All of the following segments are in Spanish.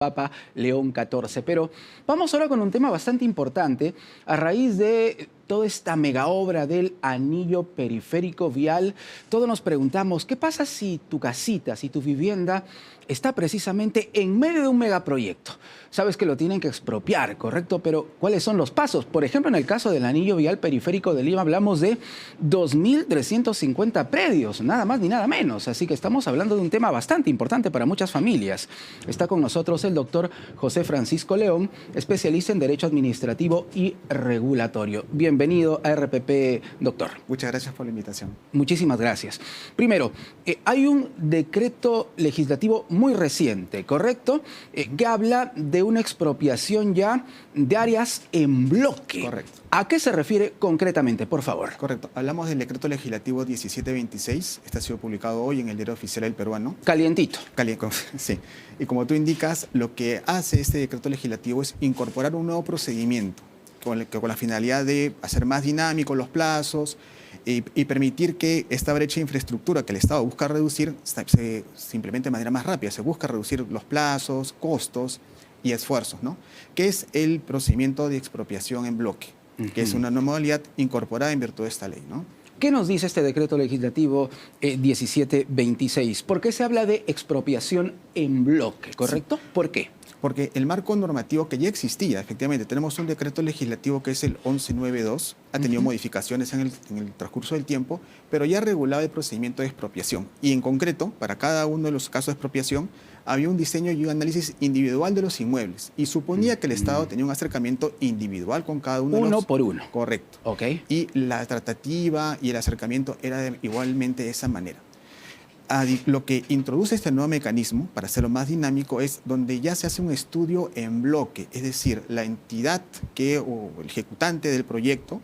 Papa León XIV. Pero vamos ahora con un tema bastante importante a raíz de toda esta mega obra del anillo periférico vial. Todos nos preguntamos, ¿qué pasa si tu casita, si tu vivienda está precisamente en medio de un megaproyecto? Sabes que lo tienen que expropiar, ¿correcto? Pero ¿cuáles son los pasos? Por ejemplo, en el caso del anillo vial periférico de Lima hablamos de 2.350 predios, nada más ni nada menos. Así que estamos hablando de un tema bastante importante para muchas familias. Está con nosotros el doctor José Francisco León, especialista en Derecho Administrativo y Regulatorio. Bienvenido a RPP, doctor. Muchas gracias por la invitación. Muchísimas gracias. Primero, hay un decreto legislativo muy reciente, ¿correcto? Que habla de una expropiación ya de áreas en bloque. Correcto. ¿A qué se refiere concretamente, por favor? Correcto. Hablamos del decreto legislativo 1726. Este ha sido publicado hoy en el Diario Oficial del Peruano. Calientito. Sí. Y como tú indicas, lo que hace este decreto legislativo es incorporar un nuevo procedimiento con la finalidad de hacer más dinámicos los plazos y permitir que esta brecha de infraestructura que el Estado busca reducir se implemente de manera más rápida. Se busca reducir los plazos, costos y esfuerzos, ¿no? Que es el procedimiento de expropiación en bloque, que es una nueva modalidad incorporada en virtud de esta ley, ¿no? ¿Qué nos dice este decreto legislativo 1726? ¿Por qué se habla de expropiación en bloque, correcto? Sí. ¿Por qué? Porque el marco normativo que ya existía, efectivamente, tenemos un decreto legislativo que es el 1192, ha tenido modificaciones en el transcurso del tiempo, pero ya regulaba el procedimiento de expropiación. Y en concreto, para cada uno de los casos de expropiación, había un diseño y un análisis individual de los inmuebles y suponía que el Estado tenía un acercamiento individual con cada uno de los... Uno por uno. Correcto. Ok. Y la tratativa y el acercamiento era igualmente de esa manera. Lo que introduce este nuevo mecanismo, para hacerlo más dinámico, es donde ya se hace un estudio en bloque, es decir, la entidad o el ejecutante del proyecto,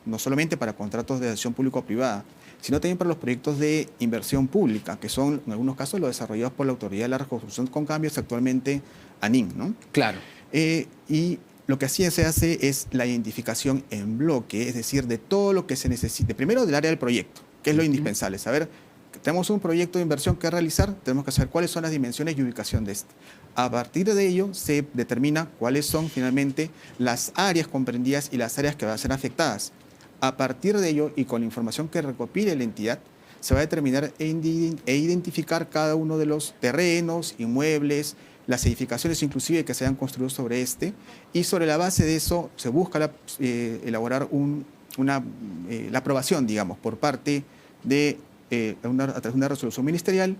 no solamente para contratos de acción público-privada, sino también para los proyectos de inversión pública, que son en algunos casos los desarrollados por la Autoridad de la Reconstrucción con Cambios, actualmente ANIM, ¿no? Claro. Y lo que así se hace es la identificación en bloque, es decir, de todo lo que se necesite, primero del área del proyecto, que es lo indispensable, saber tenemos un proyecto de inversión que realizar, tenemos que saber cuáles son las dimensiones y ubicación de este. A partir de ello se determina cuáles son finalmente las áreas comprendidas y las áreas que van a ser afectadas. A partir de ello y con la información que recopile la entidad, se va a determinar e identificar cada uno de los terrenos, inmuebles, las edificaciones inclusive que se hayan construido sobre este, y sobre la base de eso se busca elaborar la aprobación, digamos, por parte de a través de una resolución ministerial,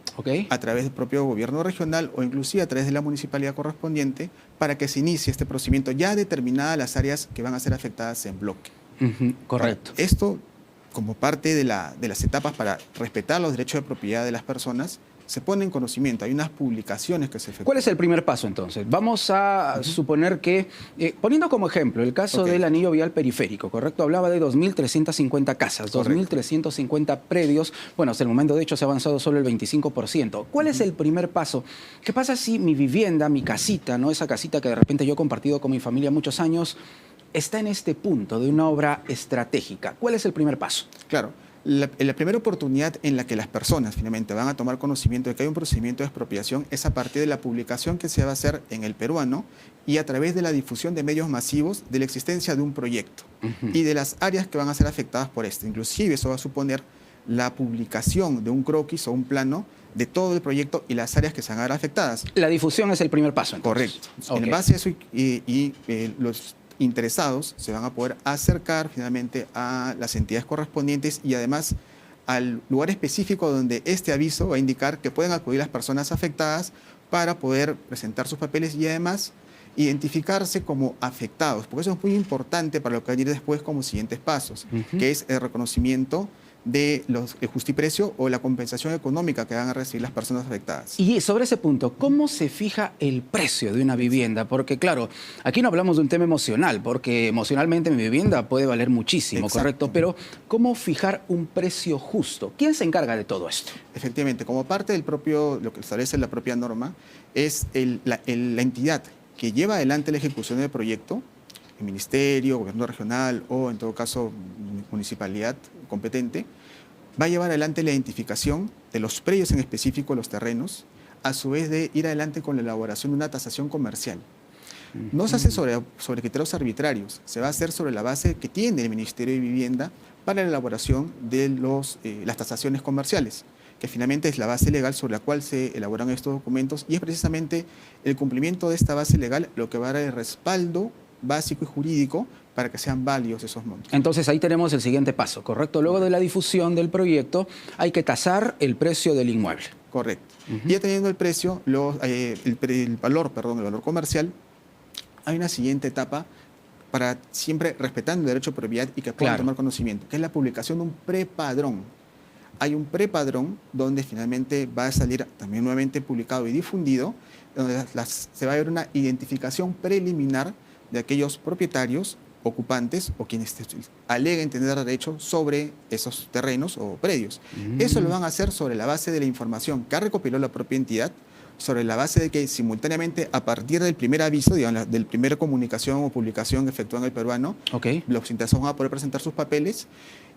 a través del propio gobierno regional o inclusive a través de la municipalidad correspondiente para que se inicie este procedimiento ya determinadas las áreas que van a ser afectadas en bloque. Correcto. Ahora, esto, como parte de las etapas para respetar los derechos de propiedad de las personas, se pone en conocimiento, hay unas publicaciones que se efectúan. ¿Cuál es el primer paso entonces? Vamos a suponer que, poniendo como ejemplo el caso del anillo vial periférico, ¿correcto? Hablaba de 2.350 casas, 2.350 predios. Bueno, hasta el momento de hecho se ha avanzado solo el 25%. ¿Cuál es el primer paso? ¿Qué pasa si mi vivienda, mi casita, ¿no? Esa casita que de repente yo he compartido con mi familia muchos años, está en este punto de una obra estratégica? ¿Cuál es el primer paso? Claro. La primera oportunidad en la que las personas finalmente van a tomar conocimiento de que hay un procedimiento de expropiación es a partir de la publicación que se va a hacer en el Peruano y a través de la difusión de medios masivos de la existencia de un proyecto y de las áreas que van a ser afectadas por este. Inclusive eso va a suponer la publicación de un croquis o un plano de todo el proyecto y las áreas que se van a ver afectadas. La difusión es el primer paso, entonces. Correcto. En base a eso los interesados se van a poder acercar finalmente a las entidades correspondientes y además al lugar específico donde este aviso va a indicar que pueden acudir las personas afectadas para poder presentar sus papeles y además identificarse como afectados, porque eso es muy importante para lo que va a venir después como siguientes pasos, que es el reconocimiento de el justiprecio o la compensación económica que van a recibir las personas afectadas. Y sobre ese punto, ¿cómo se fija el precio de una vivienda? Porque claro, aquí no hablamos de un tema emocional, porque emocionalmente mi vivienda puede valer muchísimo, ¿correcto? Pero ¿cómo fijar un precio justo? ¿Quién se encarga de todo esto? Efectivamente, como parte del lo que establece la propia norma, es la entidad que lleva adelante la ejecución del proyecto, el ministerio, gobierno regional o en todo caso municipalidad competente, va a llevar adelante la identificación de los predios en específico, los terrenos, a su vez de ir adelante con la elaboración de una tasación comercial. No se hace sobre criterios arbitrarios, se va a hacer sobre la base que tiene el Ministerio de Vivienda para la elaboración de las tasaciones comerciales, que finalmente es la base legal sobre la cual se elaboran estos documentos, y es precisamente el cumplimiento de esta base legal lo que va a dar el respaldo básico y jurídico para que sean válidos esos montos. Entonces ahí tenemos el siguiente paso, ¿correcto? Luego de la difusión del proyecto hay que tasar el precio del inmueble. Correcto. Y ya teniendo el precio, el valor comercial, hay una siguiente etapa para siempre respetando el derecho de propiedad y que puedan tomar conocimiento, que es la publicación de un prepadrón. Hay un prepadrón donde finalmente va a salir también nuevamente publicado y difundido, donde se va a ver una identificación preliminar de aquellos propietarios, ocupantes o quienes aleguen tener derecho sobre esos terrenos o predios. Eso lo van a hacer sobre la base de la información que ha recopilado la propia entidad, sobre la base de que simultáneamente a partir del primer aviso, digamos, del primer comunicación o publicación efectuada en el peruano, los interesados van a poder presentar sus papeles.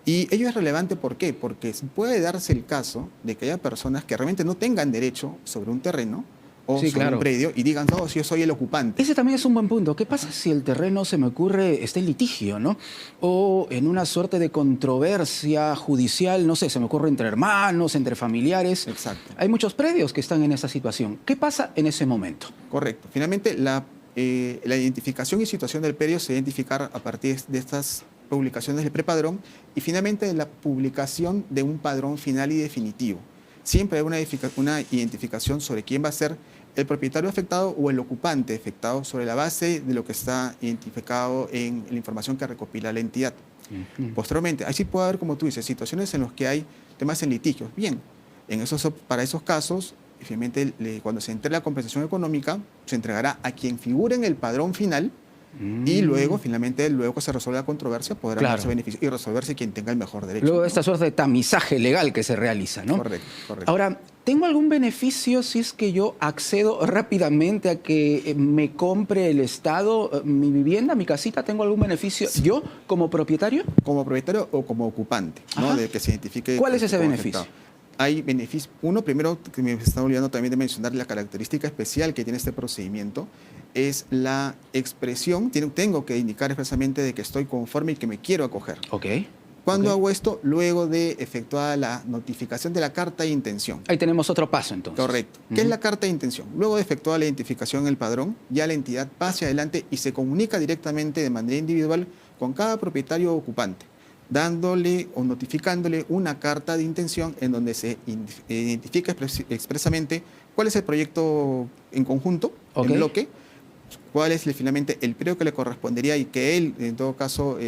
Y ello es relevante, ¿por qué? Porque puede darse el caso de que haya personas que realmente no tengan derecho sobre un terreno o sobre un predio y digan, no, si yo soy el ocupante. Ese también es un buen punto. ¿Qué pasa si el terreno, se me ocurre, está en litigio, ¿no? O en una suerte de controversia judicial, no sé, se me ocurre entre hermanos, entre familiares. Exacto. Hay muchos predios que están en esa situación. ¿Qué pasa en ese momento? Correcto. Finalmente, la identificación y situación del predio se va a identificar a partir de estas publicaciones del prepadrón y finalmente de la publicación de un padrón final y definitivo. Siempre hay una identificación sobre quién va a ser el propietario afectado o el ocupante afectado sobre la base de lo que está identificado en la información que recopila la entidad. Posteriormente, ahí sí puede haber, como tú dices, situaciones en las que hay temas en litigios. Bien, para esos casos, finalmente, cuando se entregue la compensación económica, se entregará a quien figure en el padrón final. Y luego, finalmente, luego que se resuelva la controversia, podrá darse beneficio y resolverse quien tenga el mejor derecho. Luego de esta suerte de tamizaje legal que se realiza, ¿no? Correcto, correcto. Ahora, ¿tengo algún beneficio si es que yo accedo rápidamente a que me compre el Estado mi vivienda, mi casita? ¿Tengo algún beneficio yo como propietario? Como propietario o como ocupante, ¿no? De que se identifique. ¿Cuál es ese beneficio? Afectado. Hay beneficios. Uno, primero, que me está olvidando también de mencionar la característica especial que tiene este procedimiento, es la expresión, tengo que indicar expresamente de que estoy conforme y que me quiero acoger. ¿Cuándo hago esto? Luego de efectuada la notificación de la carta de intención. Ahí tenemos otro paso, entonces. Correcto. ¿Qué es la carta de intención? Luego de efectuada la identificación en el padrón, ya la entidad pase adelante y se comunica directamente de manera individual con cada propietario o ocupante, dándole o notificándole una carta de intención en donde se identifica expresamente cuál es el proyecto en conjunto, en bloque, cuál es finalmente el predio que le correspondería y que él, en todo caso,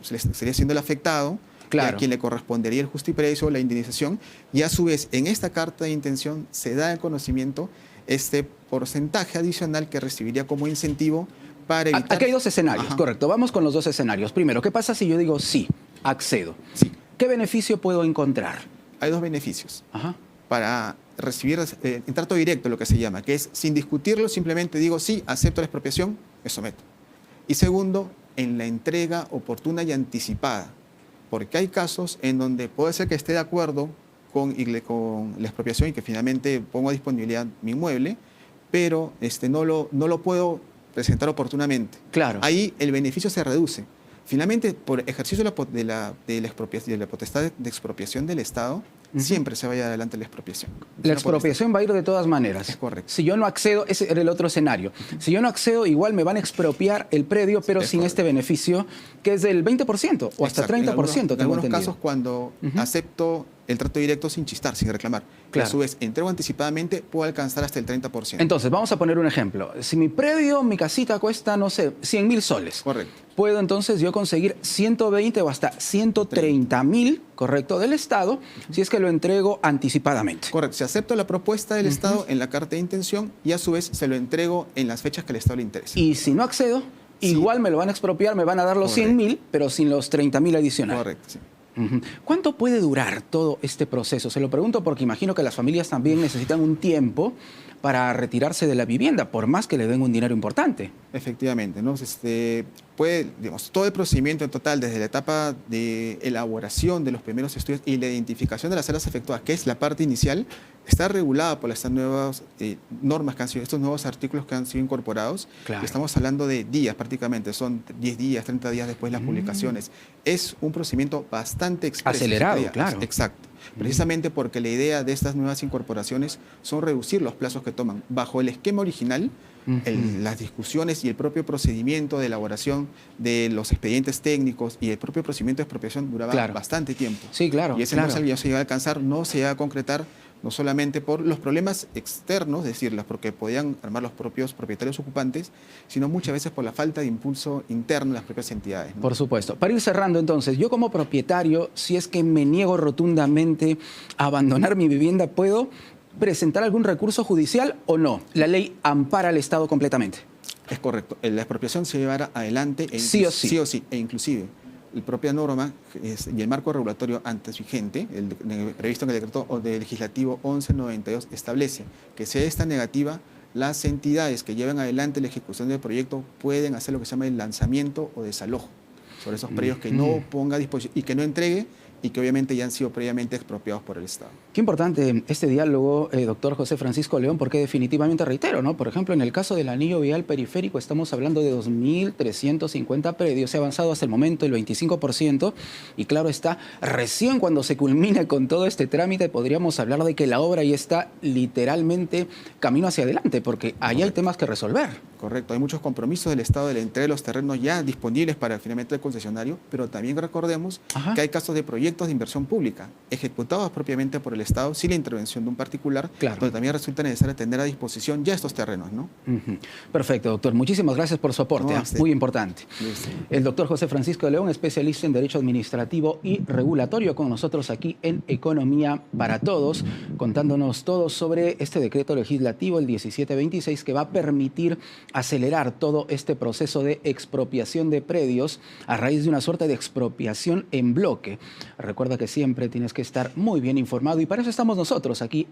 sería siendo el afectado, y a quien le correspondería el justiprecio, la indemnización, y a su vez, en esta carta de intención se da el conocimiento este porcentaje adicional que recibiría como incentivo para evitar... Aquí hay dos escenarios, correcto. Vamos con los dos escenarios. Primero, ¿qué pasa si yo digo sí, accedo? Sí. ¿Qué beneficio puedo encontrar? Hay dos beneficios. Para recibir en trato directo, lo que se llama, que es sin discutirlo, simplemente digo sí, acepto la expropiación, me someto. Y segundo, en la entrega oportuna y anticipada, porque hay casos en donde puede ser que esté de acuerdo con la expropiación y que finalmente pongo a disponibilidad mi inmueble, pero no lo puedo presentar oportunamente. Ahí el beneficio se reduce. Finalmente, por ejercicio de la potestad de expropiación del Estado, siempre se vaya adelante la expropiación. La expropiación va a ir de todas maneras. Es correcto. Si yo no accedo, ese era el otro escenario. Si yo no accedo, igual me van a expropiar el predio, pero sin este beneficio, que es del 20% o hasta 30%. En algunos casos, cuando acepto el trato directo sin chistar, sin reclamar, que a su vez entrego anticipadamente, puedo alcanzar hasta el 30%. Entonces, vamos a poner un ejemplo. Si mi predio, mi casita cuesta, no sé, 100.000 soles. Correcto. Puedo entonces yo conseguir 120 o hasta 130.000, correcto, del Estado, si es que lo entrego anticipadamente. Correcto. Si acepto la propuesta del Estado en la carta de intención y a su vez se lo entrego en las fechas que al Estado le interesa. Y si no accedo, igual me lo van a expropiar, me van a dar los 100.000, pero sin los 30.000 adicionales. Correcto, sí. ¿Cuánto puede durar todo este proceso? Se lo pregunto porque imagino que las familias también necesitan un tiempo para retirarse de la vivienda, por más que le den un dinero importante. Efectivamente, ¿no? Digamos, todo el procedimiento en total, desde la etapa de elaboración de los primeros estudios y la identificación de las áreas afectadas, que es la parte inicial, está regulada por estas nuevas normas que han sido, estos nuevos artículos que han sido incorporados. Claro. Estamos hablando de días prácticamente, son 10 días, 30 días después de las publicaciones. Es un procedimiento bastante expreso. Acelerado, claro. Exacto. Precisamente porque la idea de estas nuevas incorporaciones son reducir los plazos que toman. Bajo el esquema original, las discusiones y el propio procedimiento de elaboración de los expedientes técnicos y el propio procedimiento de expropiación duraba bastante tiempo. Sí, claro. Y ese no se llega a alcanzar, no se llega a concretar, no solamente por los problemas externos, es decir, porque podían armar los propios propietarios ocupantes, sino muchas veces por la falta de impulso interno de las propias entidades, ¿no? Por supuesto. Para ir cerrando entonces, yo como propietario, si es que me niego rotundamente a abandonar mi vivienda, ¿puedo presentar algún recurso judicial o no? La ley ampara al Estado completamente. Es correcto. La expropiación se llevará adelante sí o sí. Sí o sí, e inclusive la propia norma y el marco regulatorio antes vigente, previsto en el decreto legislativo 1192, establece que si hay esta negativa, las entidades que llevan adelante la ejecución del proyecto pueden hacer lo que se llama el lanzamiento o desalojo sobre esos predios que no ponga a disposición y que no entregue y que obviamente ya han sido previamente expropiados por el Estado. Qué importante este diálogo, doctor José Francisco León, porque definitivamente reitero, ¿no? Por ejemplo, en el caso del anillo vial periférico estamos hablando de 2.350 predios, se ha avanzado hasta el momento el 25% y claro está, recién cuando se culmine con todo este trámite podríamos hablar de que la obra ya está literalmente camino hacia adelante, porque ahí hay temas que resolver. Correcto, hay muchos compromisos del Estado de la entrega de los terrenos ya disponibles para finalmente el concesionario, pero también recordemos que hay casos de proyectos de inversión pública ejecutados propiamente por el Estado sin la intervención de un particular, donde también resulta necesario tener a disposición ya estos terrenos, ¿no? Perfecto, doctor. Muchísimas gracias por su aporte, muy importante. El doctor José Francisco León, especialista en Derecho Administrativo y Regulatorio, con nosotros aquí en Economía para Todos, contándonos todo sobre este decreto legislativo, el 1726, que va a permitir acelerar todo este proceso de expropiación de predios a raíz de una suerte de expropiación en bloque. Recuerda que siempre tienes que estar muy bien informado y para eso estamos nosotros aquí